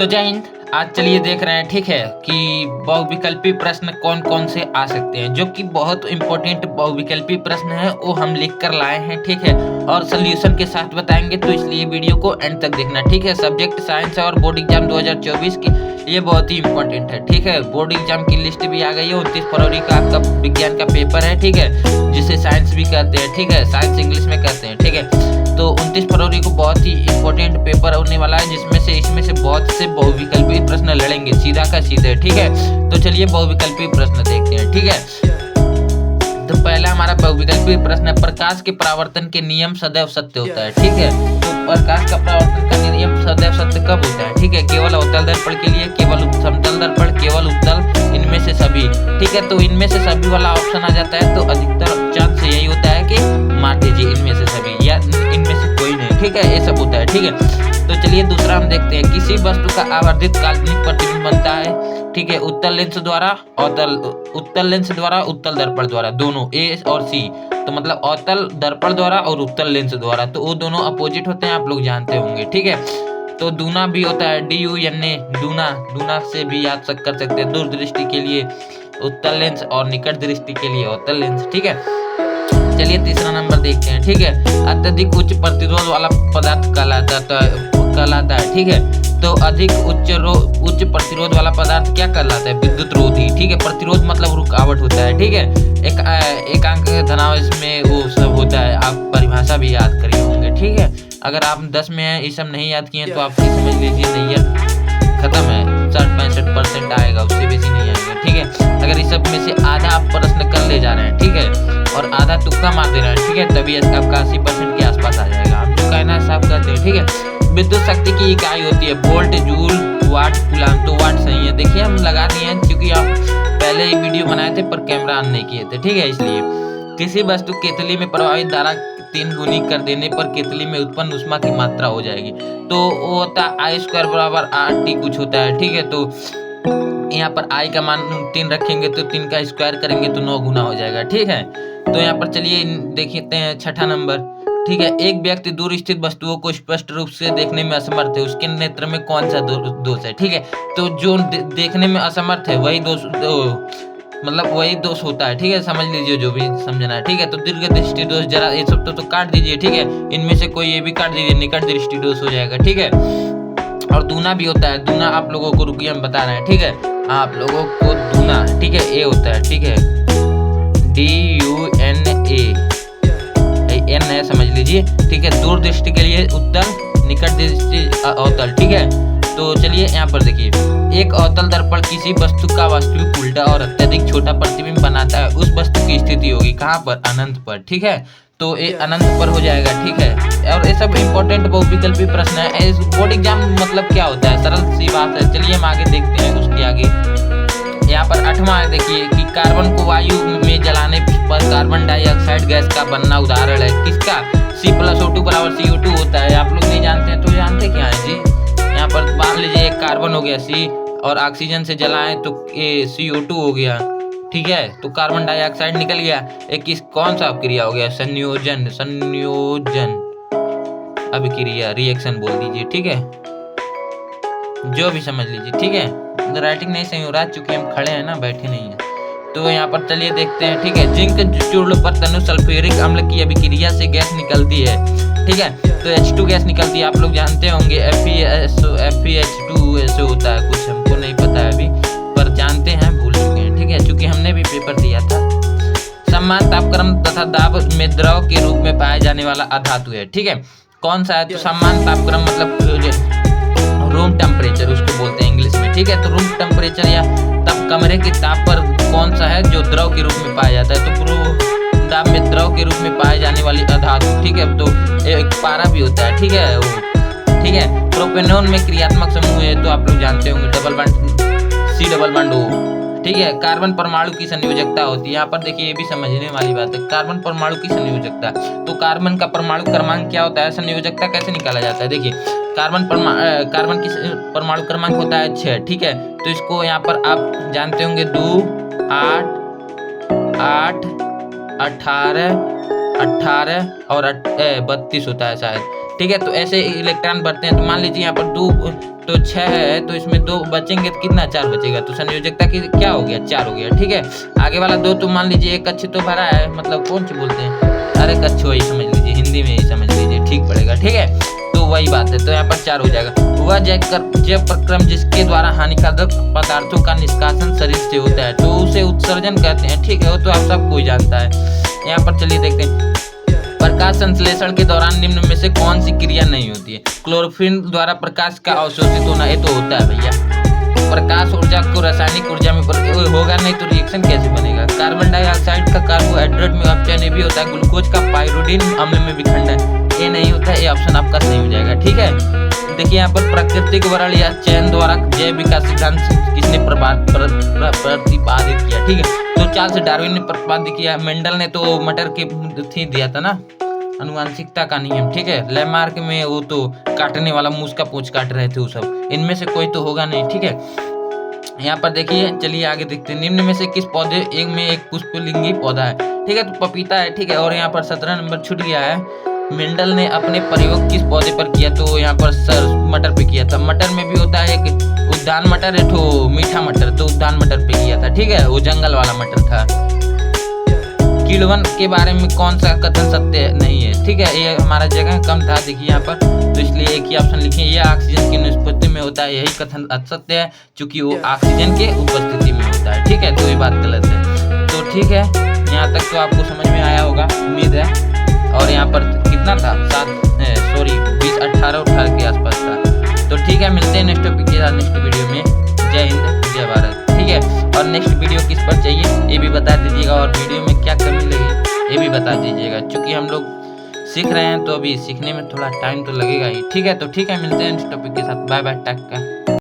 तो जय हिंद। आज चलिए देख रहे हैं, ठीक है, कि बहुविकल्पी प्रश्न कौन कौन से आ सकते हैं, जो कि बहुत इंपॉर्टेंट बहुविकल्पी प्रश्न है, वो हम लिख कर लाए हैं, ठीक है, और सोल्यूशन के साथ बताएंगे। तो इसलिए वीडियो को एंड तक देखना, ठीक है। सब्जेक्ट साइंस है और बोर्ड एग्जाम 2024 की ये बहुत ही इंपॉर्टेंट है, ठीक है। बोर्ड एग्जाम की लिस्ट भी आ गई है। 29 फरवरी का आपका विज्ञान का पेपर है, ठीक है, जिसे साइंस भी कहते हैं, ठीक है, साइंस इंग्लिश में कहते हैं, ठीक है। तो 29 फरवरी को बहुत ही इंपॉर्टेंट पेपर होने वाला है, इसमें से बहुत से बहुविकल्पी प्रश्न लड़ेंगे, सीधा का सीधे, ठीक है। तो चलिए बहुविकल्पी प्रश्न देखते हैं, ठीक है। तो पहला हमारा बहुविकल्पी प्रश्न है, प्रकाश के परावर्तन के नियम सदैव सत्य होता है, ठीक है। तो प्रकाश का परावर्तन का नियम सदैव सत्य कब होता है, ठीक है? केवल अवतल दर्पण के लिए, केवल समतल दर्पण, केवल उत्तल, इनमें से सभी, ठीक है। तो इनमें से सभी वाला ऑप्शन आ जाता है, तो अधिकतर चांस यही होता है कि मान लीजिए इनमें से सभी या इनमें से कोई नहीं, ठीक है, ये सब होता है, ठीक है। तो चलिए दूसरा हम देखते हैं, किसी वस्तु का आवर्धित काल्पनिक प्रतिबिंब बनता है, ठीक है, उत्तल लेंस द्वारा, उत्तल लेंस द्वारा, उत्तल दर्पण द्वारा, दोनों ए और सी। तो मतलब अवतल दर्पण द्वारा और उत्तल लेंस द्वारा, तो वो दोनों अपोजिट होते हैं, आप लोग जानते होंगे, ठीक है। तो दूना भी होता है, DUNA, दूना से भी याद कर सकते हैं। दूरदृष्टि के लिए उत्तल लेंस और निकट दृष्टि के लिए अवतल लेंस, ठीक है। चलिए तीसरा नंबर देखते हैं, ठीक है। अत्यधिक उच्च प्रतिरोध वाला पदार्थ कहलाता है, ठीक है। तो अधिक उच्च प्रतिरोध वाला पदार्थ क्या कहलाता है? विद्युत रोधी, ठीक है। प्रतिरोध मतलब रुकावट होता है, ठीक है। एक अंक धनावेश में वो सब होता है, आप परिभाषा भी याद करिए होंगे, ठीक है। अगर आप 10 में हैं, ये सब नहीं याद किए तो आप समझ लीजिए नैयर खत्म है, 60-65% आएगा, उससे बेसी नहीं आएगा, ठीक है। अगर इस सब में से आधा आप प्रश्न कर ले जा रहे हैं, ठीक है, और आधा तुक्का मार दे रहे हैं, ठीक है, तभी आपका 80% के आसपास आ जाएगा। हम जो कहना है साफ कहते हैं, ठीक है। विद्युत शक्ति की इकाई होती है वोल्ट, जूल, वाट, कूलाम। तो वाट सही है, देखिए हम लगा दिए हैं, क्योंकि आप पहले ही वीडियो बनाए थे पर कैमरा ऑन नहीं किए थे, ठीक है, इसलिए। किसी वस्तु केतली में प्रवाहित धारा 3 गुनी कर देने पर केतली में उत्पन्न ऊष्मा की मात्रा हो जाएगी। तो वो होता है I² बराबर RT कुछ होता है, ठीक है। तो यहाँ पर I का मान 3 रखेंगे तो 3 का स्क्वायर करेंगे तो 9 गुना हो जाएगा, ठीक है। तो यहाँ पर चलिए देखते हैं छठा नंबर, ठीक है। एक व्यक्ति दूर स्थित वस्तुओं को स्पष्ट रूप से देखने में असमर्थ है, उसके नेत्र में कौन सा दोष है, ठीक है। तो जो देखने में असमर्थ है वही दोष, मतलब वही दोष होता है, ठीक है, समझ लीजिए जो भी समझना है, ठीक है। तो दीर्घ दृष्टि दोष, जरा ये सब तो काट दीजिए, ठीक है। इनमें से कोई ये भी काट दीजिए, निकट दृष्टि दोष हो जाएगा, ठीक है। और दूना भी होता है, दूना आप लोगों को रुकिए हम बता रहे हैं, ठीक है, आप लोगों को दूना, ठीक है, ए होता है, ठीक है, DUNA, N है, समझ लीजिए, ठीक है। दूर दृष्टि के लिए उत्तल, निकट दृष्टि अवतल, ठीक है। तो चलिए यहाँ पर देखिए, एक अवतल दर्पण किसी वस्तु का वास्तविक उल्टा और अत्यधिक छोटा प्रतिबिंब बनाता है, उस वस्तु की स्थिति होगी कहाँ पर? अनंत पर, ठीक है। तो ये अनंत पर हो जाएगा, ठीक है। और ये सब इंपॉर्टेंट बहुविकल्पी प्रश्न है। बोर्ड एग्जाम मतलब क्या होता है, सरल सी बात है। चलिए हम आगे देखते हैं, उसके आगे यहाँ पर 8वां देखिए कि कार्बन को वायु में जलाने पर कार्बन डाइऑक्साइड गैस का बनना उदाहरण है किसका? C+O2 बराबर CO2 होता है। आप लोग नहीं जानते हैं तो जानते क्या है जी? यहाँ पर मान लीजिए एक कार्बन हो गया C, और ऑक्सीजन से जलाएं तो CO2 हो गया, ठीक है। तो कार्बन डाइऑक्साइड निकल गया। एक कौन सा क्रिया हो गया? संयोजन अभिक्रिया, रिएक्शन बोल दीजिए, ठीक है, जो भी समझ लीजिए, ठीक है। राइटिंग नहीं सही हो रहा चूंकि हम खड़े हैं ना, बैठे नहीं हैं। तो यहाँ पर चलिए देखते हैं, ठीक है। जिंक चूर्ण पर तनु सल्फ्यूरिक अम्ल की अभिक्रिया से गैस निकलती है, ठीक है। तो H2 गैस निकलती है, आप लोग जानते होंगे। FeH2 ऐसे होता है कुछ, हमको नहीं पता है अभी, पर जानते हैं, भूल चुके हैं, ठीक है, क्योंकि हमने भी पेपर दिया था। समान तापक्रम तथा दाब में द्रव के रूप में पाए जाने वाला अधातु है, ठीक है। कौन सा है? तो समान तापक्रम मतलब रूम टेम्परेचर उसको बोलते हैं इंग्लिश में, ठीक है। तो रूम टेम्परेचर या तब कमरे के ताप पर कौन सा है जो द्रव के रूप में पाया जाता है? तो दाब में द्रव के रूप में पाए जाने वाली अधातु, ठीक है। तो एक पारा भी होता है, ठीक है, वो, ठीक है। प्रोपेनॉन में क्रियात्मक समूह है, तो आप लोग जानते होंगे, डबल बॉन्ड C+O, ठीक है। कार्बन परमाणु की संयोजकता होती है। यहाँ पर देखिए ये भी समझने वाली बात है, कार्बन परमाणु की संयोजकता। तो कार्बन का परमाणु क्रमांक क्या होता है? संयोजकता कैसे निकाला जाता है? देखिए कार्बन की परमाणु क्रमांक होता है 6, ठीक है। तो इसको यहाँ पर आप जानते होंगे 2, 8, 8, 18 और 32 होता है शायद, ठीक है। तो ऐसे इलेक्ट्रॉन बढ़ते हैं। तो मान लीजिए यहाँ पर 2, तो 6 है, तो इसमें 2 बचेंगे तो कितना 4 बचेगा, तो संयोजकता की क्या हो गया 4 हो गया। ठीक है, आगे वाला 2 तो मान लीजिए एक कच्छ तो भरा है, मतलब कौन सी बोलते हैं, अरे कच्छ वही समझ लीजिए, हिंदी में ही समझ लीजिए, ठीक पड़ेगा। ठीक है, तो वही बात है, तो यहाँ पर 4 हो जाएगा। वह जैव प्रक्रम जिसके द्वारा हानिकारक पदार्थों का निष्कासन शरीर से होता है तो उसे उत्सर्जन कहते हैं। ठीक है, वो तो आप सब कोई जानता है। यहाँ पर चलिए देखते हैं, प्रकाश संश्लेषण के दौरान निम्न में से कौन सी क्रिया नहीं होती है। क्लोरोफिल द्वारा प्रकाश का अवशोषित होना, ये तो होता है भैया। प्रकाश ऊर्जा को रासायनिक ऊर्जा में होगा नहीं तो रिएक्शन कैसे बनेगा। कार्बन डाइऑक्साइड का कार्बोहाइड्रेट में अपचयन ये भी होता है। ग्लूकोज का पाइरोडिन अम्ल में विखंडन, ये नहीं होता है, ये ऑप्शन आपका सही हो जाएगा। ठीक है, देखिए यहाँ पर प्राकृतिक वर्ण या चयन द्वारा जैव विकास सिद्धांत किसने प्रतिपादित किया। ठीक है, तो चार्ल्स डार्विन ने प्रतिपादित किया। मेंडल ने तो मटर के थी दिया था ना, अनुवांशिकता का नियम। ठीक है, लेमार्क में वो तो काटने वाला मूस का पूंछ काट रहे थे वो सब, इनमें से कोई तो होगा नहीं। ठीक है, यहाँ पर देखिए, चलिए आगे देखते हैं, निम्न में से किस पौधे में एक पुष्पलिंगी पौधा है। ठीक है, तो पपीता है। ठीक है, और यहाँ पर 17 नंबर छूट गया है। मेंडल ने अपने प्रयोग किस पौधे पर किया, तो यहाँ पर सर मटर पे किया था। मटर में भी होता है एक उद्यान मटर, एक ठो मीठा मटर, तो उद्यान मटर पे किया था। ठीक है, वो जंगल वाला मटर था। किण्वन के बारे में कौन सा कथन सत्य नहीं है। ठीक है, ये हमारा जगह कम था, देखिए यहाँ पर, तो इसलिए एक ही ऑप्शन लिखिए, यह ऑक्सीजन की अनुपस्थिति में होता है, यही कथन असत्य है क्योंकि वो ऑक्सीजन के उपस्थिति में होता है। ठीक है, तो ये बात गलत है। तो ठीक है, यहाँ तक तो आपको समझ में आया होगा, उम्मीद है। और यहाँ पर कितना था, 20 18 के आसपास था। तो ठीक है, मिलते हैं नेक्स्ट टॉपिक के साथ नेक्स्ट वीडियो में। जय हिंद, जय भारत। ठीक है, और नेक्स्ट वीडियो किस पर चाहिए ये भी बता दीजिएगा, और वीडियो में क्या कमी लगी ये भी बता दीजिएगा, क्योंकि हम लोग सीख रहे हैं तो अभी सीखने में थोड़ा टाइम तो लगेगा ही। ठीक है, तो ठीक है, मिलते हैं नेक्स्ट टॉपिक के साथ। Bye bye, Tata.